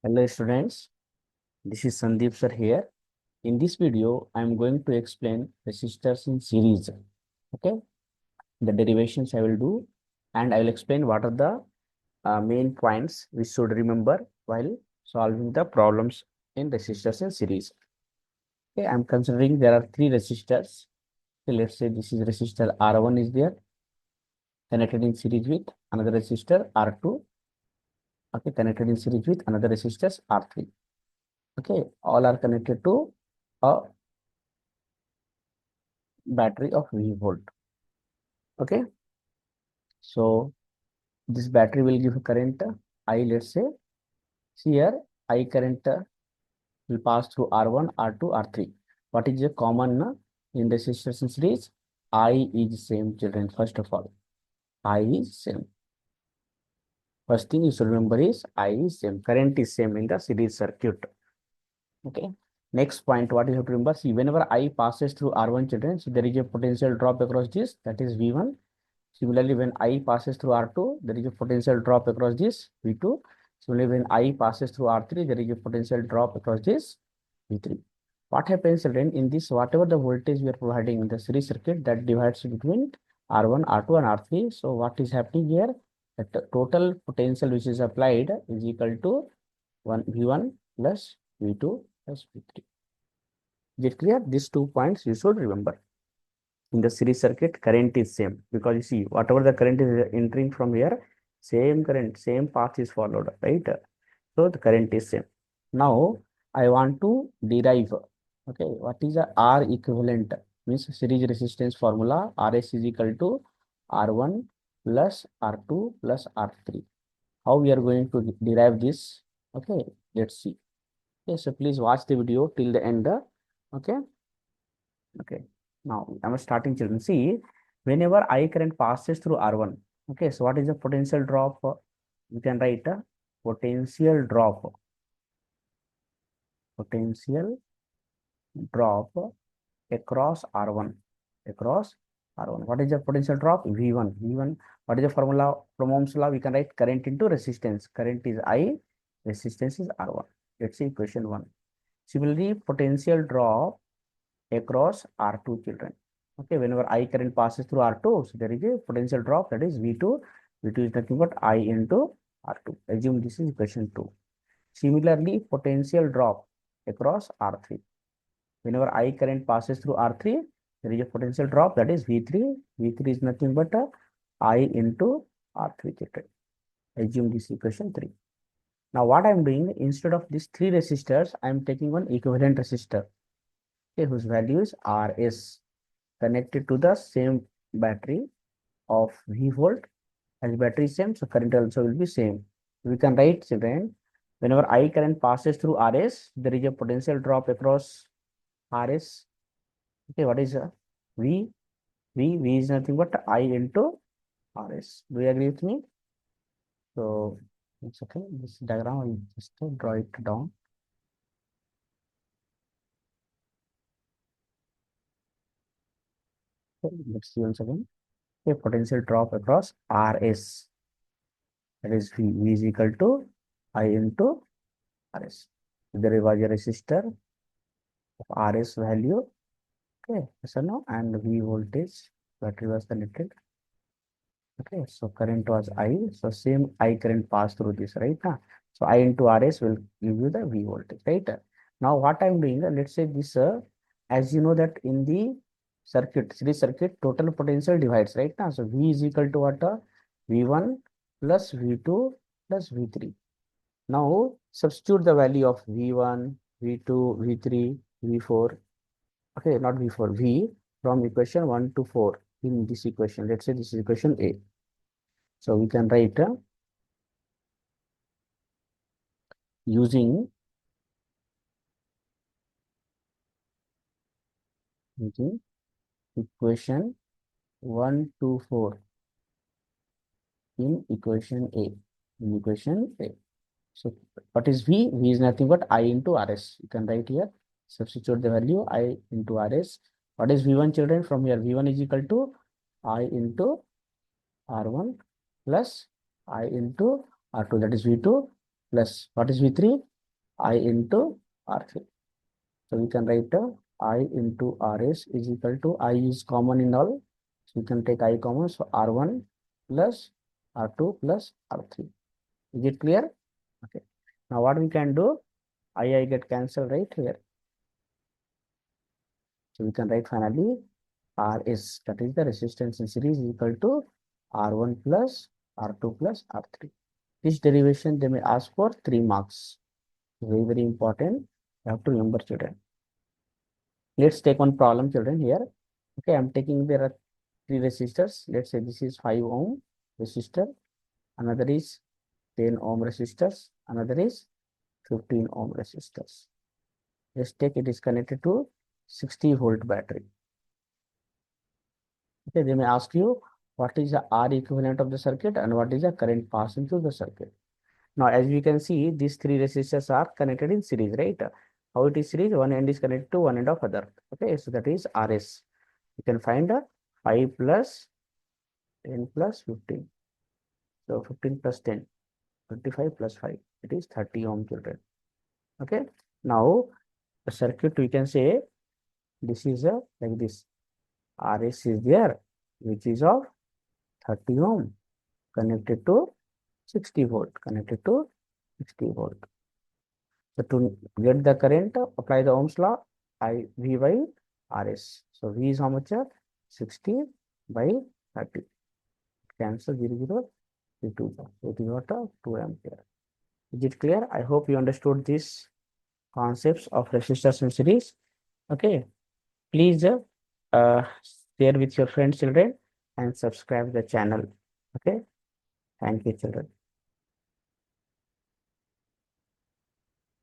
Hello students, this is Sandeep sir here. In this video, I am going to explain resistors in series. Okay, the derivations I will do, and I will explain what are the main points we should remember while solving the problems in resistors in series. Okay, I am considering there are three resistors. Okay, let's say this is resistor R1 is there connected in series with another resistor R2. Okay, connected in series with another resistors R3. Okay, all are connected to a battery of V volt. Okay, so this battery will give a current I, let's say. See here, I current will pass through R1, R2, R3. What is a common in resistance in series? I is same, children. First of all, I is same. First thing you should remember is I is same. Current is same in the series circuit. Okay. Next point, what you have to remember? See, whenever I passes through R1, children, so there is a potential drop across this, that is V1. Similarly, when I passes through R2, there is a potential drop across this V2. Similarly, when I passes through R3, there is a potential drop across this V3. What happens then in this, whatever the voltage we are providing in the series circuit, that divides between R1, R2, and R3. So what is happening here? That the total potential which is applied is equal to V1 plus V2 plus V3. Is it clear? These 2 points you should remember. In the series circuit, current is same because you see whatever the current is entering from here, same current, same path is followed, right? So the current is same. Now I want to derive. Okay, what is the R equivalent? Means series resistance formula. RS is equal to R1 plus R2 plus R3. How we are going to derive this? Okay, let's see. Okay, so please watch the video till the end. Okay. Okay. Now I'm starting, children. See, whenever I current passes through R1, okay, so what is the potential drop? We can write a potential drop. Potential drop across R1. Across R1. What is the potential drop? V1. V1. What is the formula from Ohm's law? We can write current into resistance. Current is I, resistance is R1. Let's see equation 1. Similarly, potential drop across R2, children. Okay, whenever I current passes through R2, so there is a potential drop, that is V2. V2 is nothing but I into R2. Assume this is equation 2. Similarly, potential drop across R3. Whenever I current passes through R3, there is a potential drop, that is V3. V3 is nothing but I into R3, children. Assume this equation 3. Now what I am doing, instead of these 3 resistors, I am taking one equivalent resistor, okay, whose value is Rs, connected to the same battery of V volt. As battery is same, so current also will be same. We can write, children, whenever I current passes through Rs, there is a potential drop across Rs. Okay, what is V? V is nothing but I into Rs. Do you agree with me? So it's okay. This diagram, I will just draw it down. Okay, let's see once again. Okay, potential drop across Rs. That is V. V is equal to I into Rs. There was a resistor of Rs value. Okay, yes or no? And V voltage, battery was connected. Okay, so current was I. So same I current pass through this, right? So I into Rs will give you the V voltage, right? Now what I'm doing, let's say this, as you know that in the circuit, series circuit, total potential divides, right? So V is equal to what? V1 plus V2 plus V3. Now substitute the value of V1, V2, V3, V4. Okay, not V4, V from equation 1 to 4 in this equation. Let's say this is equation A. So we can write using equation 1 to 4 in equation A. In equation A. So what is V? V is nothing but I into Rs. You can write here. Substitute the value I into Rs. What is V1, children? From here, V1 is equal to I into R1 plus I into R2, that is V2. plus what is V3? I into R3. So we can write I into Rs is equal to I is common in all. So we can take I common. So R1 plus R2 plus R3. Is it clear? Okay. Now what we can do? I get cancelled right here. So we can write finally Rs, that is the resistance in series, is equal to R1 plus R2 plus R3. This derivation they may ask for 3 marks. Very, very important. You have to remember, children. Let's take one problem, children, here. Okay, I'm taking there are 3 resistors. Let's say this is 5 ohm resistor. Another is 10 ohm resistors. Another is 15 ohm resistors. Let's take it is connected to 60-volt battery. Okay, they may ask you what is the R equivalent of the circuit and what is the current passing through the circuit. Now, as we can see, these 3 resistors are connected in series, right? How it is series? One end is connected to one end of other. Okay, so that is Rs. You can find 5 plus 10 plus 15. So 15 plus 10, 25 plus 5. It is 30 ohm, children. Okay. Now, the circuit we can say this is like this. Rs is there, which is of 30 ohm connected to 60 volt, connected to 60 volt. So to get the current, apply the Ohm's law, V by Rs. So V is how much? 60 by 30. Cancel 0, 0, 2. So it is what? 2 ampere. Is it clear? I hope you understood these concepts of resistors in series. Okay. Please share with your friends, children, and subscribe the channel. Okay. Thank you, children.